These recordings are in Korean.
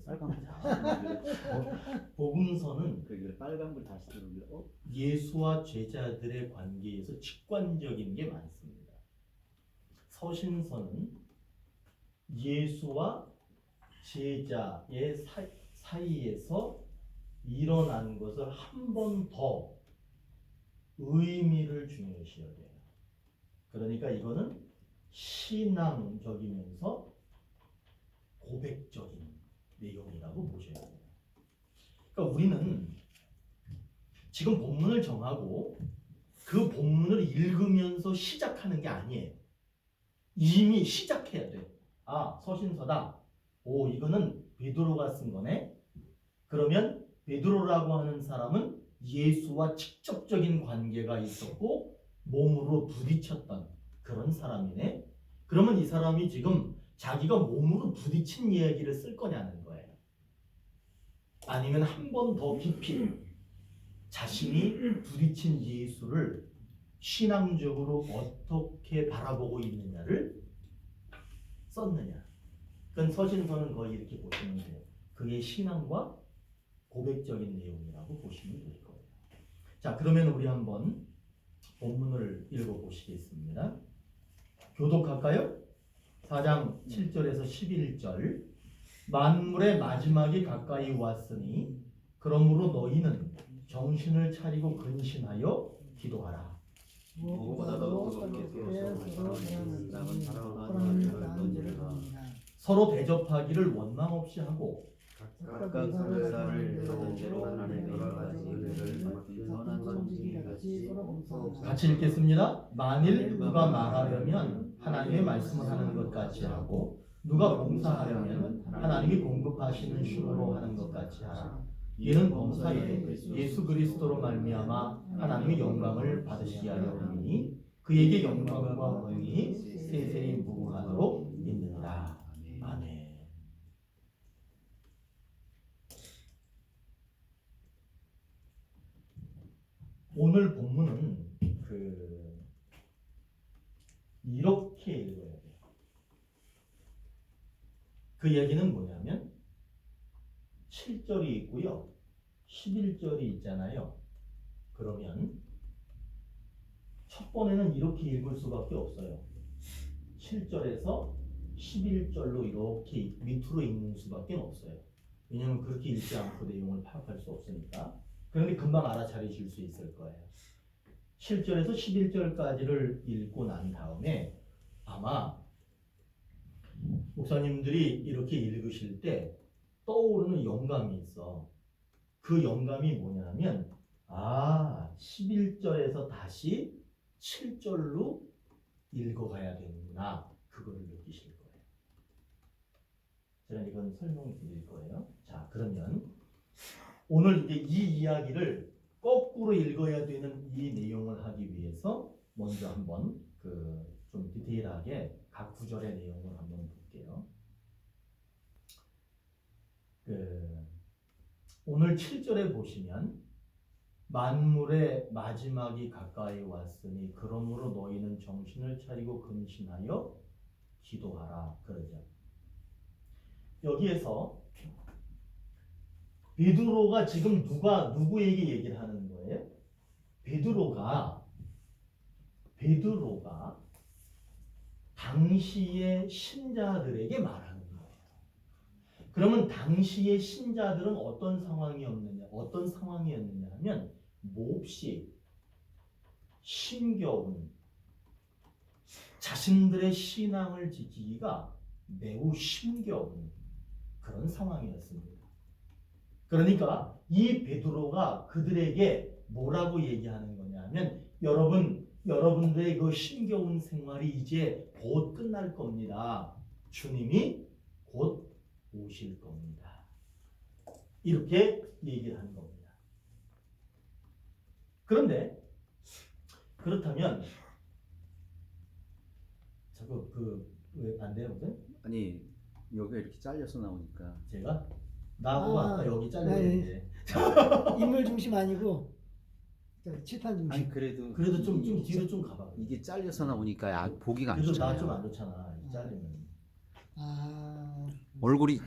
빨간불 다시 복음서는 그래 빨간불 다시 들어오길래 예수와 제자들의 관계에서 직관적인 게 많습니다. 서신서는 예수와 제자의 사이에서 일어난 것을 한 번 더 의미를 중요시해야 돼요. 그러니까 이거는 신앙적이면서 고백적인 내용이라고 보셔야 돼요. 그러니까 우리는 지금 본문을 정하고 그 본문을 읽으면서 시작하는 게 아니에요. 이미 시작해야 돼. 아, 서신서다. 오, 이거는 베드로가 쓴 거네. 그러면 베드로라고 하는 사람은 예수와 직접적인 관계가 있었고 몸으로 부딪혔던 그런 사람이네. 그러면 이 사람이 지금 자기가 몸으로 부딪힌 이야기를 쓸 거냐는 거예요. 아니면 한 번 더 깊이 자신이 부딪힌 예수를 신앙적으로 어떻게 바라보고 있느냐를 썼느냐. 그건 서신서는 거의 이렇게 보시면 돼요. 그게 신앙과 고백적인 내용이라고 보시면 될 거예요. 자, 그러면 우리 한번 본문을 읽어보시겠습니다. 교독할까요? 4장 7절에서 11절. 만물의 마지막이 가까이 왔으니 그러므로 너희는 정신을 차리고 근신하여 기도하라. 서로 대접하기를 원망 없이 하고 각각 상사를 받은 대로 하나님의 은혜를 선한 성질이 같이 읽겠습니다. 만일 누가 말하려면 하나님의 말씀을 하는 것 같이 하고 누가 봉사하려면 하나님이 공급하시는 ሹ로 하는 것 같이 하라. 이는 범사에 예수 그리스도로 말미암아 하나님의 영광을 받으시게 하려 함이니 그에게 영광과 권능이 세세히 무궁하도록 있느니라. 아멘. 오늘 본문은 이렇게 읽어야 돼요. 그 얘기는 뭐냐면 7절이 있고요. 11절이 있잖아요. 그러면 첫 번에는 이렇게 읽을 수밖에 없어요. 7절에서 11절로 이렇게 밑으로 읽는 수밖에 없어요. 왜냐하면 그렇게 읽지 않고 내용을 파악할 수 없으니까. 그런데 금방 알아차리실 수 있을 거예요. 7절에서 11절까지를 읽고 난 다음에 아마 목사님들이 이렇게 읽으실 때 떠오르는 영감이 있어. 그 영감이 뭐냐면 11절에서 다시 7절로 읽어가야 되는구나. 그거를 느끼실 거예요. 제가 이건 설명을 드릴 거예요. 자, 그러면 오늘 이제 이 이야기를 거꾸로 읽어야 되는 이 내용을 하기 위해서 먼저 한번 좀 디테일하게 각 구절의 내용을 한번 볼게요. 오늘 7절에 보시면 만물의 마지막이 가까이 왔으니 그러므로 너희는 정신을 차리고 근신하여 기도하라 그러죠. 여기에서 베드로가 지금 누구에게 얘기를 하는 거예요? 베드로가 당시의 신자들에게 말하는 거예요. 그러면 당시의 신자들은 어떤 상황이었느냐 하면 몹시 힘겨운 자신들의 신앙을 지키기가 매우 힘겨운 그런 상황이었습니다. 그러니까 이 베드로가 그들에게 뭐라고 얘기하는 거냐면 여러분들의 그 힘겨운 생활이 이제 곧 끝날 겁니다. 주님이 곧 오실 겁니다. 이렇게 얘기를 하는 겁니다. 그런데 그렇다면 왜 안 돼요? 아니 여기가 이렇게 잘려서 나오니까 제가 나하고 아까 여기 잘렸는데 인물 중심 아니고 칠판 중심. 아니 그래도 좀 뒤로 좀 가봐. 이게 잘려서 나오니까 보기가 안 그래도 나 좀 좋잖아요. 안 좋잖아. 잘리면. 아, 얼굴이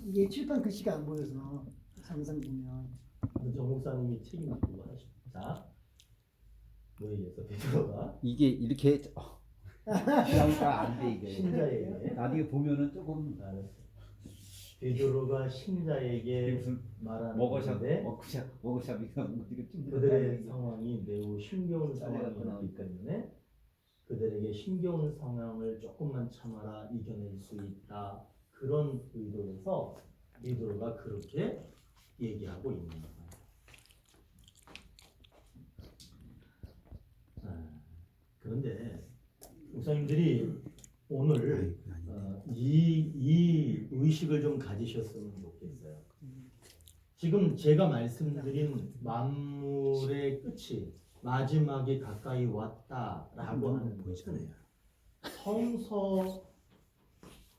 이게 칠판 글씨가 안 보여서 항상 보면 정 목사님이 책임 맡고 하십니다. 뭐에 의해서 베드로가 이게 이렇게 그냥 안돼 이게. 신자에게 나도 이거 보면은 조금 베드로가 이게 신자에게 무슨 말하는 먹어샵 건데 먹어샵이가 이거 좀 그들의 상황이 매우 힘겨운 상황이었기 나오니까. 때문에 그들에게 힘겨운 상황을 조금만 참아라 이겨낼 수 있다. 그런 의도에서 베드로가 그렇게 얘기하고 있는 거예요. 그런데 목사님들이 오늘 이 의식을 좀 가지셨으면 좋겠어요. 지금 제가 말씀드린 만물의 끝이 마지막에 가까이 왔다라고 하는 것은 성서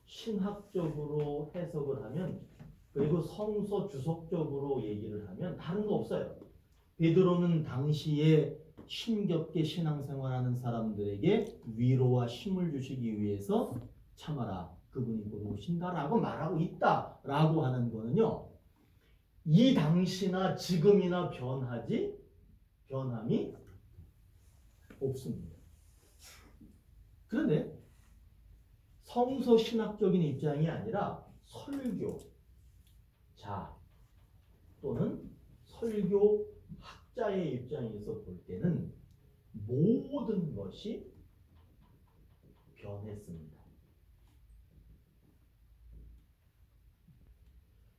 신학적으로 해석을 하면 그리고 성서 주석적으로 얘기를 하면 다른 거 없어요. 베드로는 당시에 힘겹게 신앙생활하는 사람들에게 위로와 힘을 주시기 위해서 참아라 그분이 곧 오신다라고 말하고 있다라고 하는 거는요. 이 당시나 지금이나 변함이 없습니다. 그런데 성서 신학적인 입장이 아니라 설교자 또는 설교학자의 입장에서 볼 때는 모든 것이 변했습니다.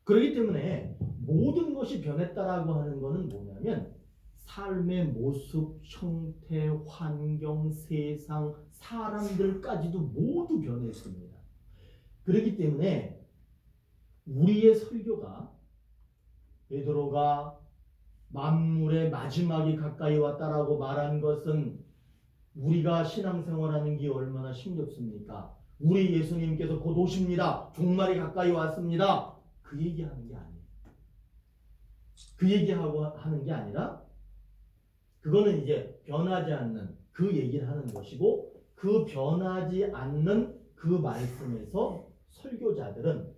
그렇기 때문에 모든 것이 변했다라고 하는 것은 뭐냐면 삶의 모습, 형태, 환경, 세상, 사람들까지도 모두 변했습니다. 그렇기 때문에 우리의 설교가 베드로가 만물의 마지막이 가까이 왔다라고 말한 것은 우리가 신앙생활하는 게 얼마나 힘겹습니까? 우리 예수님께서 곧 오십니다. 종말이 가까이 왔습니다. 그 얘기하는 게 아니에요. 그 얘기하고 하는 게 아니라 그거는 이제 변하지 않는 그 얘기를 하는 것이고 그 변하지 않는 그 말씀에서 설교자들은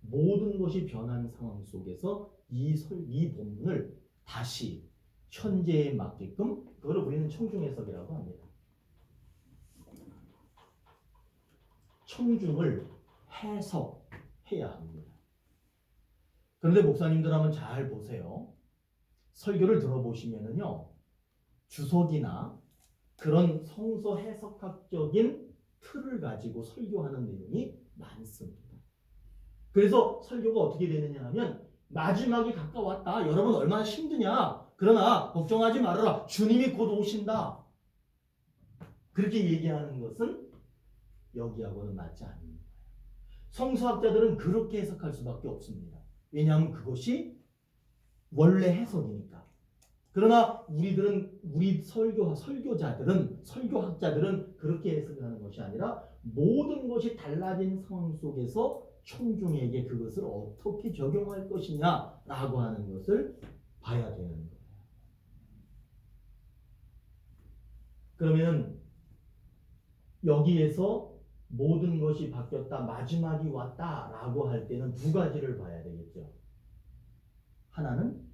모든 것이 변한 상황 속에서 이 본문을 다시 현재에 맞게끔 그걸 우리는 청중 해석이라고 합니다. 청중을 해석해야 합니다. 그런데 목사님들 한번 잘 보세요. 설교를 들어보시면은요. 주석이나 그런 성서 해석학적인 틀을 가지고 설교하는 내용이 많습니다. 그래서 설교가 어떻게 되느냐 하면 마지막이 가까웠다. 여러분 얼마나 힘드냐. 그러나 걱정하지 말아라. 주님이 곧 오신다. 그렇게 얘기하는 것은 여기하고는 맞지 않는 거예요. 성서학자들은 그렇게 해석할 수밖에 없습니다. 왜냐하면 그것이 원래 해석이니까. 그러나 우리 설교자들은 설교학자들은 그렇게 해석하는 것이 아니라 모든 것이 달라진 상황 속에서 청중에게 그것을 어떻게 적용할 것이냐라고 하는 것을 봐야 되는 거예요. 그러면 여기에서 모든 것이 바뀌었다, 마지막이 왔다라고 할 때는 두 가지를 봐야 되겠죠. 하나는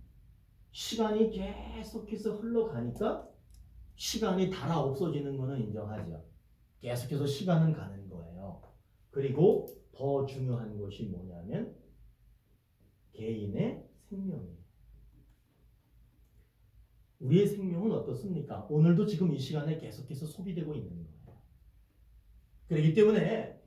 시간이 계속해서 흘러가니까 시간이 달아 없어지는 것은 인정하죠. 계속해서 시간은 가는 거예요. 그리고 더 중요한 것이 뭐냐면 개인의 생명이에요. 우리의 생명은 어떻습니까? 오늘도 지금 이 시간에 계속해서 소비되고 있는 거예요. 그렇기 때문에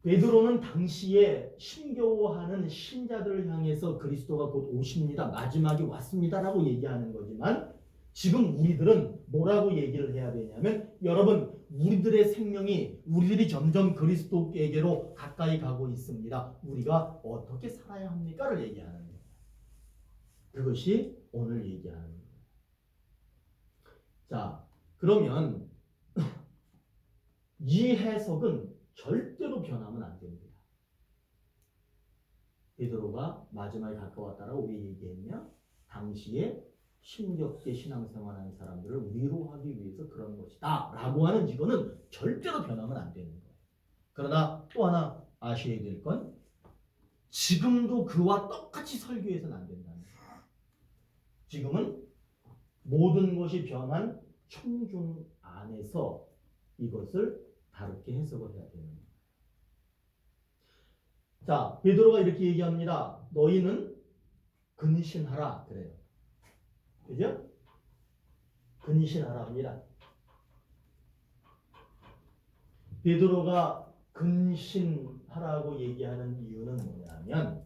베드로는 당시에 힘겨워하는 신자들을 향해서 그리스도가 곧 오십니다. 마지막이 왔습니다라고 얘기하는 거지만 지금 우리들은 뭐라고 얘기를 해야 되냐면 여러분 우리들의 생명이 우리들이 점점 그리스도에게로 가까이 가고 있습니다. 우리가 어떻게 살아야 합니까를 얘기하는 거예요. 그것이 오늘 얘기하는 거예요. 자, 그러면 이 해석은 절대로 변하면 안 됩니다. 베드로가 마지막에 가까웠다라고 왜 얘기했냐? 당시에 힘겹게 신앙생활하는 사람들을 위로하기 위해서 그런 것이다 라고 하는 이거는 절대로 변하면 안 되는 거예요. 그러나 또 하나 아셔야 될 건 지금도 그와 똑같이 설교해서는 안 된다는 거예요. 지금은 모든 것이 변한 청중 안에서 이것을 다르게 해석을 해야 되는 거예요. 자, 베드로가 이렇게 얘기합니다. 너희는 근신하라 그래요. 그죠? 근신하라 합니다. 베드로가 근신하라고 얘기하는 이유는 뭐냐면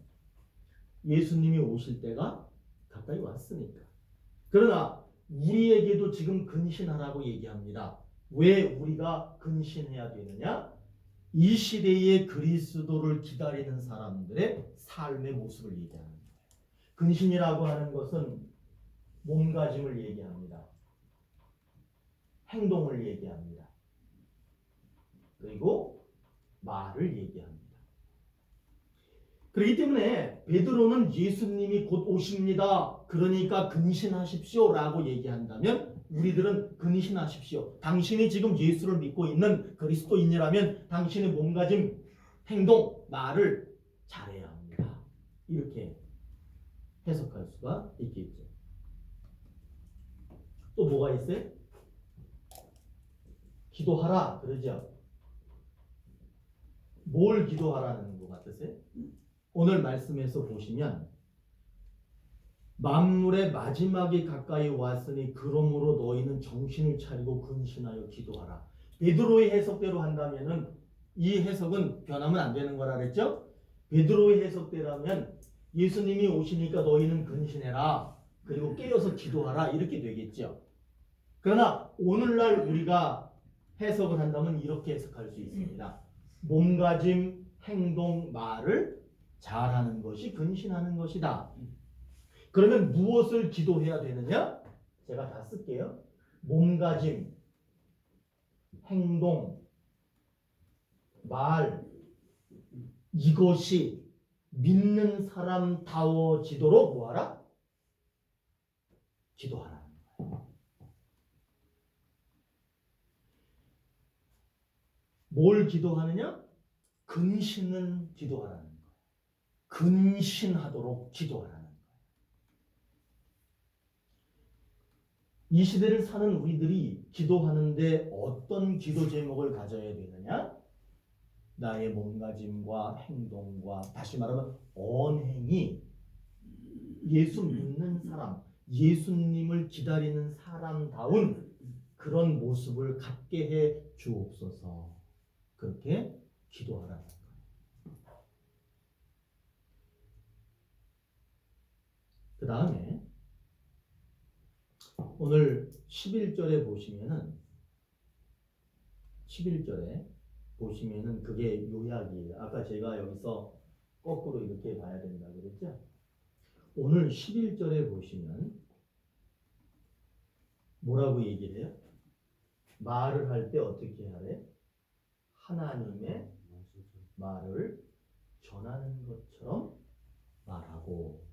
예수님이 오실 때가 가까이 왔으니까. 그러나 우리에게도 지금 근신하라고 얘기합니다. 왜 우리가 근신해야 되느냐? 이 시대의 그리스도를 기다리는 사람들의 삶의 모습을 얘기하는 거예요. 근신이라고 하는 것은 몸가짐을 얘기합니다. 행동을 얘기합니다. 그리고 말을 얘기합니다. 그렇기 때문에 베드로는 예수님이 곧 오십니다. 그러니까 근신하십시오 라고 얘기한다면 우리들은 근신하십시오. 당신이 지금 예수를 믿고 있는 그리스도인이라면 당신의 몸가짐, 행동, 말을 잘해야 합니다. 이렇게 해석할 수가 있겠죠. 또 뭐가 있어요? 기도하라 그러죠. 뭘 기도하라는 것 같으세요? 오늘 말씀에서 보시면 만물의 마지막이 가까이 왔으니 그러므로 너희는 정신을 차리고 근신하여 기도하라. 베드로의 해석대로 한다면은 이 해석은 변하면 안 되는 거라 그랬죠? 베드로의 해석대로라면 예수님이 오시니까 너희는 근신해라. 그리고 깨어서 기도하라. 이렇게 되겠죠. 그러나 오늘날 우리가 해석을 한다면 이렇게 해석할 수 있습니다. 몸가짐, 행동, 말을 잘하는 것이 근신하는 것이다. 그러면 무엇을 기도해야 되느냐? 제가 다 쓸게요. 몸가짐, 행동, 말, 이것이 믿는 사람다워지도록 뭐하라? 기도하라는 거예요. 뭘 기도하느냐? 근신은 기도하라는 거예요. 근신하도록 기도하라는 거예요. 이 시대를 사는 우리들이 기도하는데 어떤 기도 제목을 가져야 되느냐? 나의 몸가짐과 행동과 다시 말하면 언행이 예수 믿는 사람, 예수님을 기다리는 사람다운 그런 모습을 갖게 해 주옵소서. 그렇게 기도하라는 거예요. 그 다음에 오늘 11절에 보시면은 11절에 보시면은 그게 요약이에요. 아까 제가 여기서 거꾸로 이렇게 봐야 된다고 그랬죠? 오늘 11절에 보시면 뭐라고 얘기를 해요? 말을 할 때 어떻게 하래? 하나님의 말을 전하는 것처럼 말하고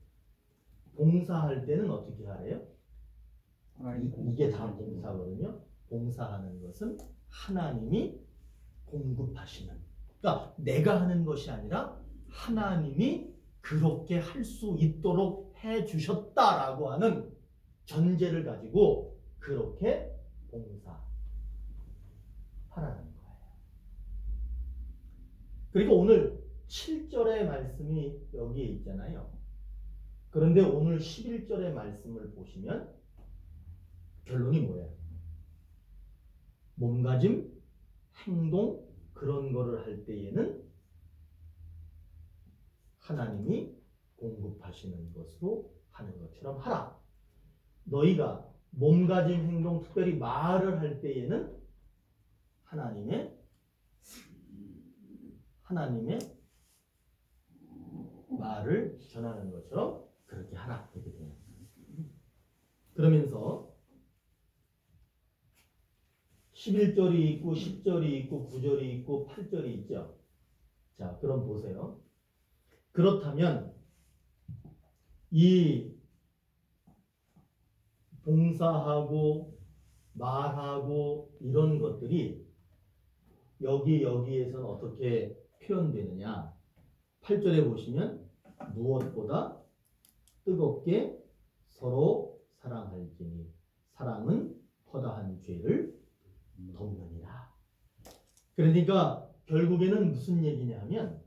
봉사할 때는 어떻게 하래요? 이게 다 봉사거든요. 봉사하는 것은 하나님이 공급하시는. 그러니까 내가 하는 것이 아니라 하나님이 그렇게 할 수 있도록 해 주셨다라고 하는 전제를 가지고 그렇게 봉사하라는 거예요. 그리고 오늘 7절의 말씀이 여기에 있잖아요. 그런데 오늘 11절의 말씀을 보시면 결론이 뭐예요? 몸가짐, 행동 그런 거를 할 때에는 하나님이 공급하시는 것으로 하는 것처럼 하라. 너희가 몸가짐, 행동, 특별히 말을 할 때에는 하나님의 말을 전하는 것처럼 그렇게 하라. 그렇게 돼요. 그러면서 11절이 있고 10절이 있고 9절이 있고 8절이 있죠. 자, 그럼 보세요. 그렇다면 이 봉사하고 말하고 이런 것들이 여기에서는 어떻게 표현되느냐? 8절에 보시면 무엇보다 뜨겁게 서로 사랑할지니 사랑은 허다한 죄를 덮느니라. 그러니까 결국에는 무슨 얘기냐면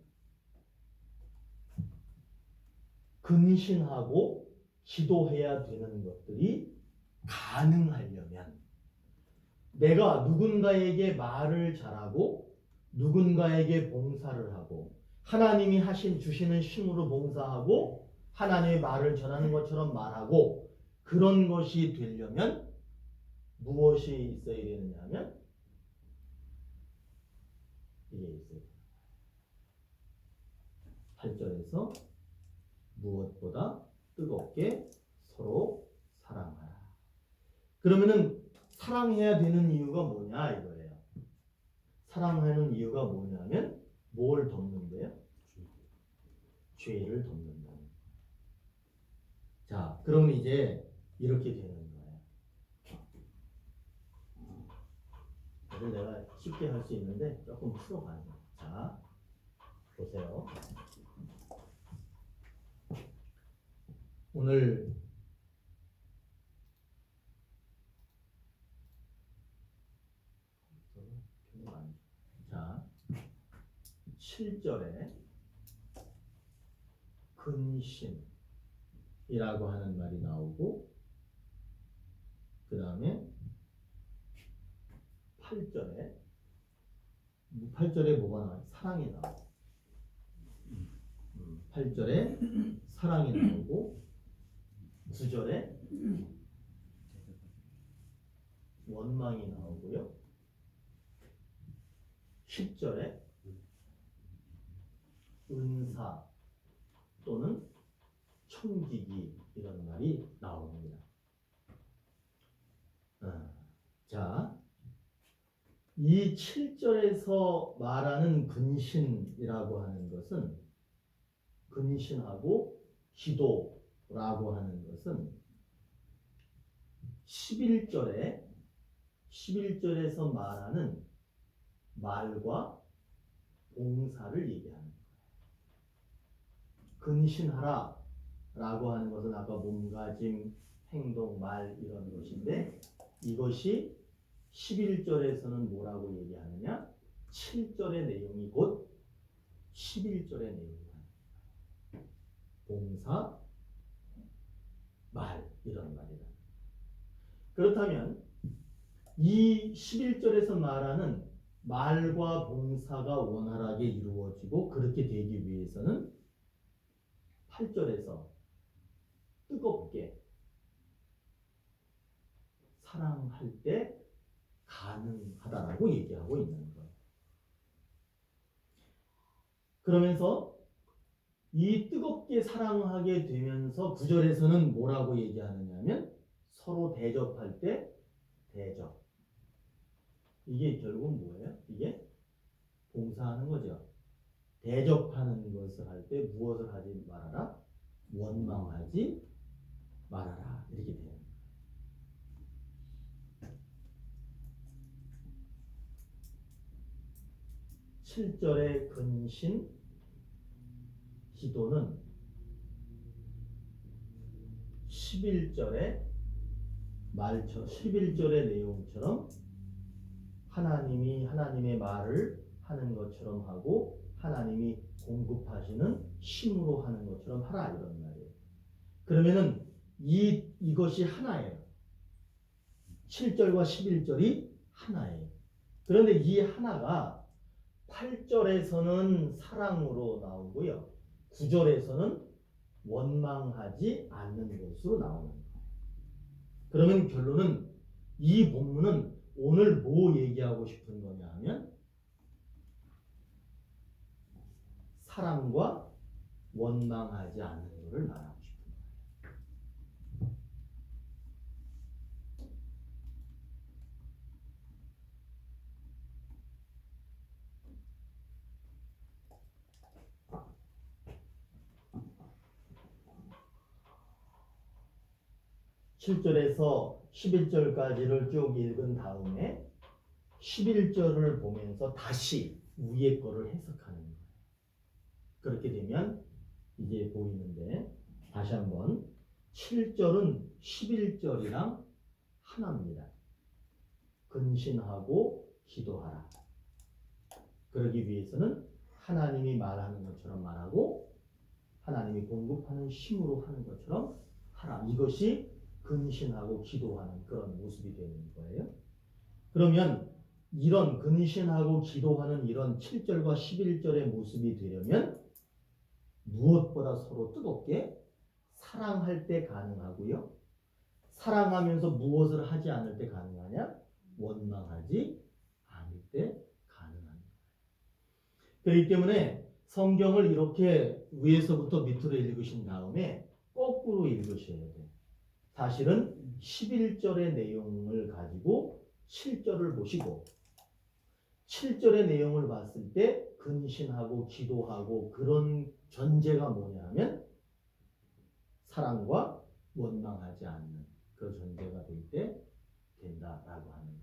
근신하고 기도해야 되는 것들이 가능하려면 내가 누군가에게 말을 잘하고 누군가에게 봉사를 하고 하나님이 주시는 힘으로 봉사하고 하나님의 말을 전하는 것처럼 말하고 그런 것이 되려면 무엇이 있어야 되느냐 하면 이게 있어요. 8절에서 무엇보다 뜨겁게 서로 사랑하라. 그러면은 사랑해야 되는 이유가 뭐냐 이거예요. 사랑하는 이유가 뭐냐면 뭘 덮는데요? 죄를 덮는다. 자, 그러면 이제 이렇게 되는 거예요. 그래서 내가 쉽게 할 수 있는데 조금 풀어가는 거예요. 자, 보세요. 오늘 자 7절에 근신이라고 하는 말이 나오고 그 다음에 8절에 뭐가 나와요? 사랑이 나와요. 8절에 사랑이 나오고 9절에 원망이 나오고요. 10절에 은사 또는 청지기 이런 말이 나옵니다. 자, 이 7절에서 말하는 근신이라고 하는 것은 근신하고 기도라고 하는 것은 11절에서 말하는 말과 봉사를 얘기하는 거예요. 근신하라 라고 하는 것은 아까 몸가짐, 행동, 말 이런 것인데 이것이 11절에서는 뭐라고 얘기하느냐? 7절의 내용이 곧 11절의 내용이다. 봉사, 말 이런 말이다. 그렇다면 이 11절에서 말하는 말과 봉사가 원활하게 이루어지고 그렇게 되기 위해서는 8절에서 뜨겁게 사랑할 때 가능하다라고 얘기하고 있는 거예요. 그러면서 이 뜨겁게 사랑하게 되면서 9절에서는 뭐라고 얘기하느냐면 서로 대접할 때 대접. 이게 결국 뭐예요? 이게 봉사하는 거죠. 대접하는 것을 할 때 무엇을 하지 말아라? 원망하지 말아라. 이렇게 돼요. (7절의) 근신 기도는 11절의 내용처럼 하나님이 하나님의 말을 하는 것처럼 하고 하나님이 공급하시는 힘으로 하는 것처럼 하라 이런 말이에요. 그러면은 이것이 하나예요. 7절과 11절이 하나예요. 그런데 이 하나가 8절에서는 사랑으로 나오고요. 9절에서는 원망하지 않는 것으로 나오는 거예요. 그러면 결론은 이 본문은 오늘 뭐 얘기하고 싶은 거냐 하면 사랑과 원망하지 않는 것을 말하고 싶은 거예요. 7절에서 11절까지를 쭉 읽은 다음에 11절을 보면서 다시 위에 거를 해석하는 거예요. 그렇게 되면 이게 보이는데 다시 한번 7절은 11절이랑 하나입니다. 근신하고 기도하라. 그러기 위해서는 하나님이 말하는 것처럼 말하고 하나님이 공급하는 힘으로 하는 것처럼 하라. 이것이 근신하고 기도하는 그런 모습이 되는 거예요. 그러면 이런 근신하고 기도하는 이런 7절과 11절의 모습이 되려면 무엇보다 서로 뜨겁게 사랑할 때 가능하고요. 사랑하면서 무엇을 하지 않을 때 가능하냐? 원망하지 않을 때 가능한 거예요. 그렇기 때문에 성경을 이렇게 위에서부터 밑으로 읽으신 다음에 거꾸로 읽으셔야 돼요. 사실은 11절의 내용을 가지고 7절을 보시고 7절의 내용을 봤을 때 근신하고 기도하고 그런 전제가 뭐냐면 사랑과 원망하지 않는 그 전제가 될 때 된다라고 하는 거예요.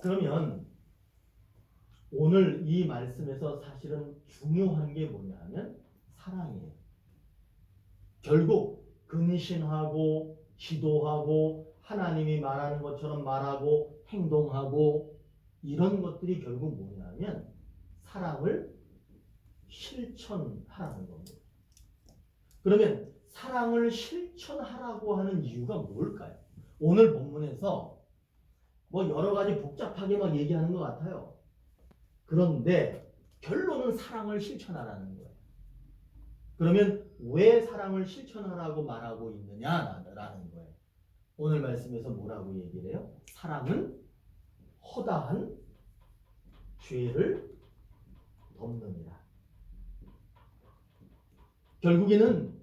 그러면 오늘 이 말씀에서 사실은 중요한 게 뭐냐면 사랑이에요. 결국 근신하고 기도하고 하나님이 말하는 것처럼 말하고 행동하고 이런 것들이 결국 뭐냐면 사랑을 실천하라는 겁니다. 그러면 사랑을 실천하라고 하는 이유가 뭘까요? 오늘 본문에서 뭐 여러 가지 복잡하게 막 얘기하는 것 같아요. 그런데 결론은 사랑을 실천하라는 거예요. 그러면 왜 사랑을 실천하라고 말하고 있느냐라는 거예요. 오늘 말씀에서 뭐라고 얘기를 해요? 사랑은 허다한 죄를 덮느니라. 결국에는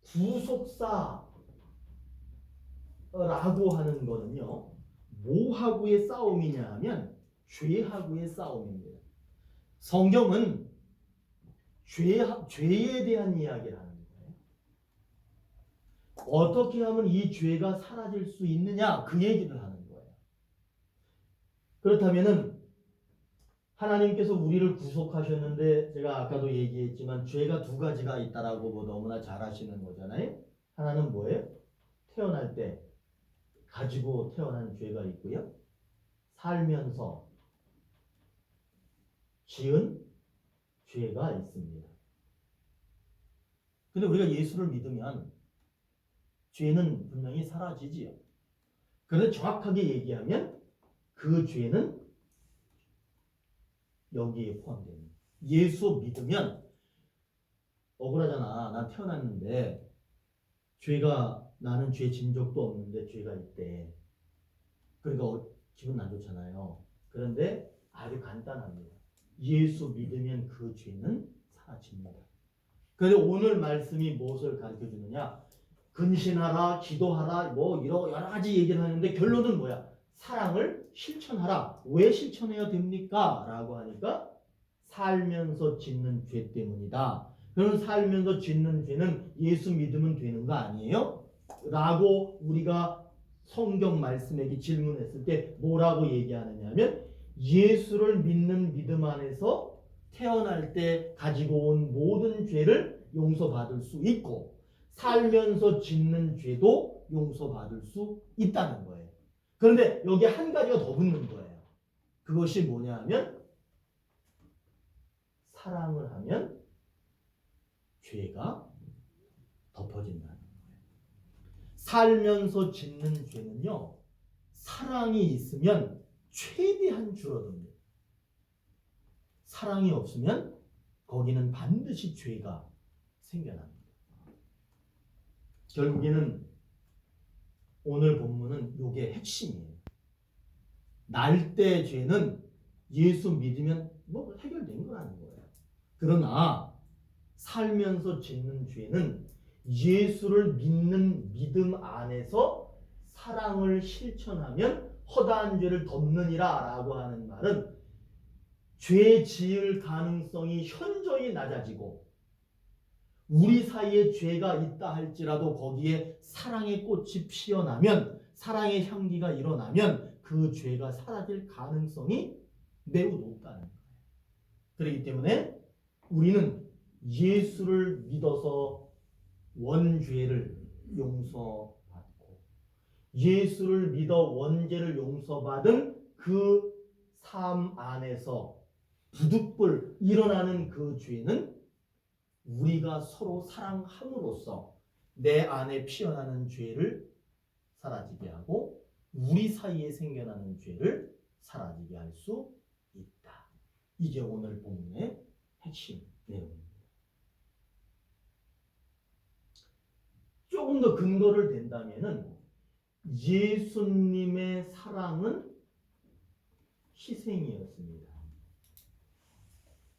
구속사라고 하는 거는요, 뭐하고의 싸움이냐 하면 죄하고의 싸움입니다. 성경은 죄에 대한 이야기를 하는 거예요. 어떻게 하면 이 죄가 사라질 수 있느냐 그 얘기를 하는 거예요. 그렇다면은 하나님께서 우리를 구속하셨는데 제가 아까도 얘기했지만 죄가 두 가지가 있다라고 뭐 너무나 잘 아시는 거잖아요. 하나는 뭐예요? 태어날 때 가지고 태어난 죄가 있고요. 살면서 지은 죄가 있습니다. 근데 우리가 예수를 믿으면 죄는 분명히 사라지지요. 그런데 정확하게 얘기하면 그 죄는 여기에 포함됩니다. 예수 믿으면 억울하잖아. 난 태어났는데 나는 죄 진 적도 없는데 죄가 있대. 그러니까 기분 안 좋잖아요. 그런데 아주 간단합니다. 예수 믿으면 그 죄는 사라집니다. 그런데 오늘 말씀이 무엇을 가르쳐 주느냐? 근신하라, 기도하라, 뭐 여러 가지 얘기를 하는데 결론은 뭐야? 사랑을 실천하라. 왜 실천해야 됩니까? 라고 하니까 살면서 짓는 죄 때문이다. 그럼 살면서 짓는 죄는 예수 믿으면 되는 거 아니에요? 라고 우리가 성경 말씀에게 질문했을 때 뭐라고 얘기하느냐면 예수를 믿는 믿음 안에서 태어날 때 가지고 온 모든 죄를 용서받을 수 있고 살면서 짓는 죄도 용서받을 수 있다는 거예요. 그런데 여기 한 가지가 더 붙는 거예요. 그것이 뭐냐 하면 사랑을 하면 죄가 덮어진다는 거예요. 살면서 짓는 죄는요, 사랑이 있으면 최대한 줄어듭니다. 사랑이 없으면 거기는 반드시 죄가 생겨납니다. 결국에는 오늘 본문은 이게 핵심이에요. 날 때 죄는 예수 믿으면 뭐 해결된 거라는 거예요. 그러나 살면서 짓는 죄는 예수를 믿는 믿음 안에서 사랑을 실천하면 허다한 죄를 덮느니라 라고 하는 말은 죄 지을 가능성이 현저히 낮아지고 우리 사이에 죄가 있다 할지라도 거기에 사랑의 꽃이 피어나면 사랑의 향기가 일어나면 그 죄가 사라질 가능성이 매우 높다는 거예요. 그렇기 때문에 우리는 예수를 믿어서 원죄를 용서받고 예수를 믿어 원죄를 용서받은 그 삶 안에서 부득불 일어나는 그 죄는 우리가 서로 사랑함으로써 내 안에 피어나는 죄를 사라지게 하고 우리 사이에 생겨나는 죄를 사라지게 할 수 있다. 이게 오늘 본문의 핵심 내용입니다. 조금 더 근거를 댄다면은 예수님의 사랑은 희생이었습니다.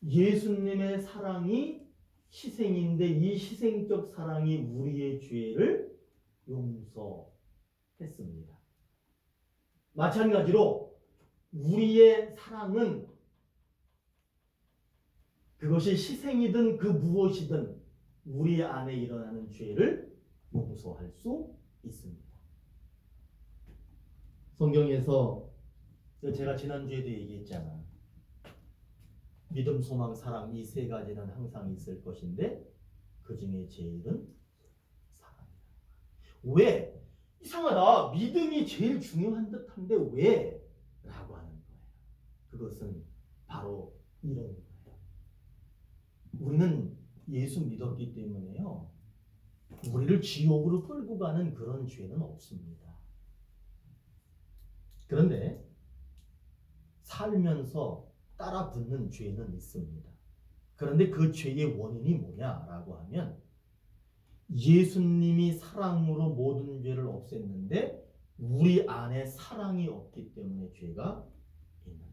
예수님의 사랑이 희생인데 이 희생적 사랑이 우리의 죄를 용서했습니다. 마찬가지로 우리의 사랑은 그것이 희생이든 그 무엇이든 우리 안에 일어나는 죄를 용서할 수 있습니다. 성경에서 제가 지난주에도 얘기했잖아. 믿음, 소망, 사랑 이 세 가지는 항상 있을 것인데 그 중에 제일은 사랑이다. 왜? 이상하다. 믿음이 제일 중요한 듯한데 왜? 라고 하는 거예요. 그것은 바로 이런 거예요. 우리는 예수 믿었기 때문에요. 우리를 지옥으로 끌고 가는 그런 죄는 없습니다. 그런데 살면서 따라 붙는 죄는 있습니다. 그런데 그 죄의 원인이 뭐냐라고 하면 예수님이 사랑으로 모든 죄를 없앴는데 우리 안에 사랑이 없기 때문에 죄가 있는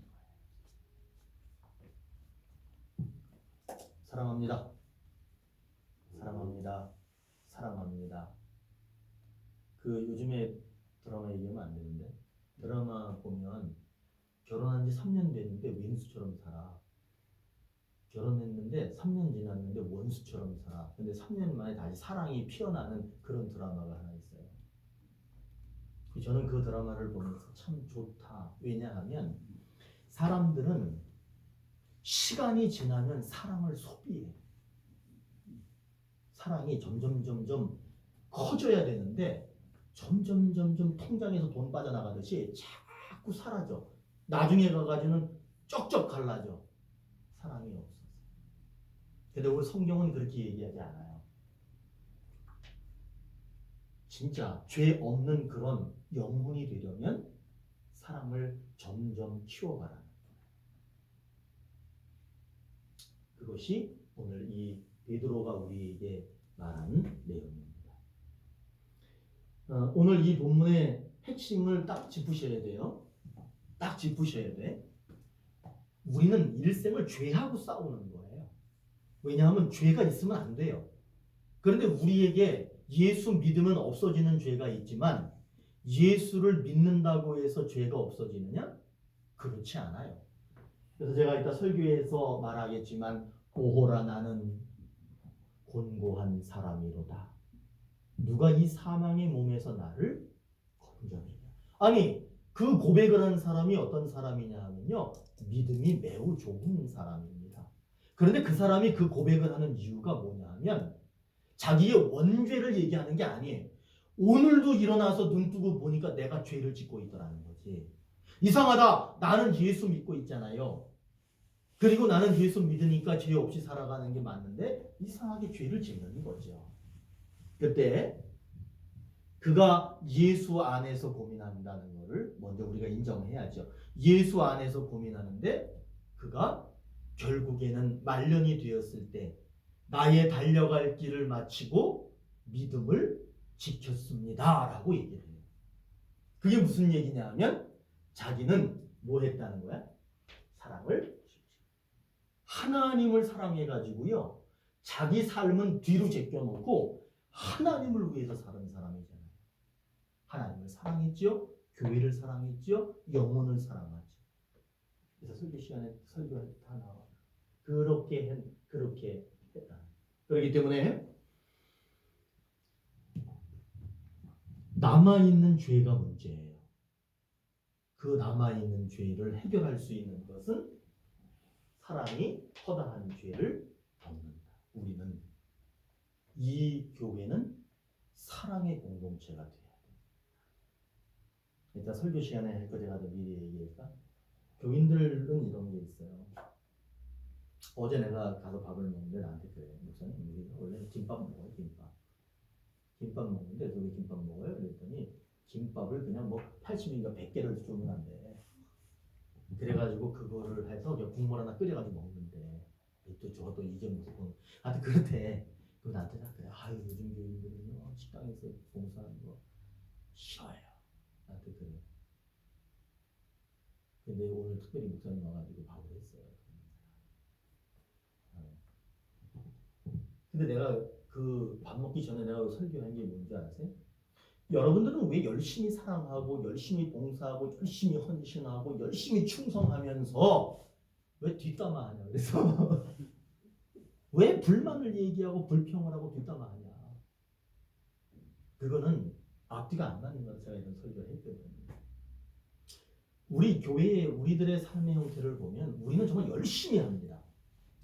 거예요. 사랑합니다. 사랑합니다. 사랑합니다. 그 요즘에 드라마 얘기하면 안 되는데 드라마 보면 결혼한 지 3년 됐는데 왼수처럼 살아. 결혼했는데 3년 지났는데 원수처럼 살아. 근데 3년 만에 다시 사랑이 피어나는 그런 드라마가 하나 있어요. 저는 그 드라마를 보면서 참 좋다. 왜냐하면 사람들은 시간이 지나면 사랑을 소비해. 사랑이 점점 커져야 되는데 점점 통장에서 돈 빠져나가듯이 자꾸 사라져. 나중에 가가지고는 쩍쩍 갈라져. 사랑이 없어서. 근데 우리 성경은 그렇게 얘기하지 않아요. 진짜 죄 없는 그런 영혼이 되려면 사랑을 점점 키워가라는 거예요. 그것이 오늘 이 베드로가 우리에게 말하는 내용입니다. 오늘 이 본문의 핵심을 딱 짚으셔야 돼요. 딱 짚으셔야 돼. 우리는 일생을 죄하고 싸우는 거예요. 왜냐하면 죄가 있으면 안 돼요. 그런데 우리에게 예수 믿으면 없어지는 죄가 있지만 예수를 믿는다고 해서 죄가 없어지느냐? 그렇지 않아요. 그래서 제가 이따 설교에서 말하겠지만 오호라 나는 곤고한 사람이로다. 누가 이 사망의 몸에서 나를 건져내냐. 아니 그 고백을 한 사람이 어떤 사람이냐 하면요. 믿음이 매우 좋은 사람입니다. 그런데 그 사람이 그 고백을 하는 이유가 뭐냐 하면 자기의 원죄를 얘기하는 게 아니에요. 오늘도 일어나서 눈 뜨고 보니까 내가 죄를 짓고 있더라는 거지. 이상하다. 나는 예수 믿고 있잖아요. 그리고 나는 예수 믿으니까 죄 없이 살아가는 게 맞는데 이상하게 죄를 짓는 거죠. 그때 그가 예수 안에서 고민한다는 것을 먼저 우리가 인정해야죠. 예수 안에서 고민하는데 그가 결국에는 말년이 되었을 때 나의 달려갈 길을 마치고 믿음을 지켰습니다 라고 얘기를 해요. 그게 무슨 얘기냐 하면 자기는 뭐 했다는 거야? 사랑을 하나님을 사랑해가지고요. 자기 삶은 뒤로 제껴놓고 하나님을 위해서 사는 사람이잖아요. 하나님을 사랑했죠. 교회를 사랑했죠. 영혼을 사랑하죠. 그래서 설교 시간에 설교할 때 다 나와요. 그렇게 했다. 그렇기 때문에 남아있는 죄가 문제예요. 그 남아있는 죄를 해결할 수 있는 것은 사람이 허다한 죄를 덮는다. 우리는 이 교회는 사랑의 공동체가 돼야 돼. 일단 설교 시간에 할 거 제가 미리 얘기할까? 교인들은 이런 게 있어요. 어제 내가 가서 밥을 먹는데 나한테 그래. 목사님, 우리 원래 김밥 먹어요, 김밥. 김밥 먹는데 너 왜 김밥 먹어요? 그랬더니 김밥을 그냥 뭐 80인가 100개를 주문한대. 그래가지고 그거를 해서 그냥 국물 하나 끓여가지고 먹는데 또 저것도 이제 무슨 하여튼 그렇대. 그 나한테 그래. 아유 요즘 교인들은요 식당에서 봉사하는 거 싫어요. 나한테 그래. 근데 오늘 특별히 목사님 와가지고 밥을 했어요. 근데 내가 그 밥 먹기 전에 내가 설교한 게 뭔지 아세요? 여러분들은 왜 열심히 사랑하고 열심히 봉사하고 열심히 헌신하고 열심히 충성하면서 왜 뒷담화하냐 그래서 왜 불만을 얘기하고 불평을 하고 뒷담화하냐. 그거는 앞뒤가 안 맞는 거라서 제가 이런 설교를 했거든요. 우리 교회의 우리들의 삶의 형태를 보면 우리는 정말 열심히 합니다.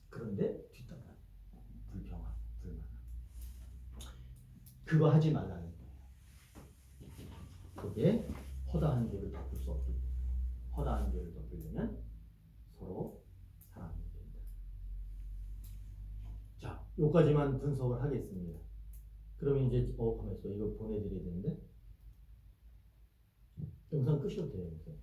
그런데 뒷담화, 불평하고 불만하고 그거 하지 말라는 거예요. 그게 허다한 죄를 덮을 수 없기 때문에 허다한 죄를 덮으려면 서로 사랑해야 된다. 자, 여기까지만 분석을 하겠습니다. 그러면 이제 가만있어. 이거 보내드려야 되는데 영상 끄셔도 돼요.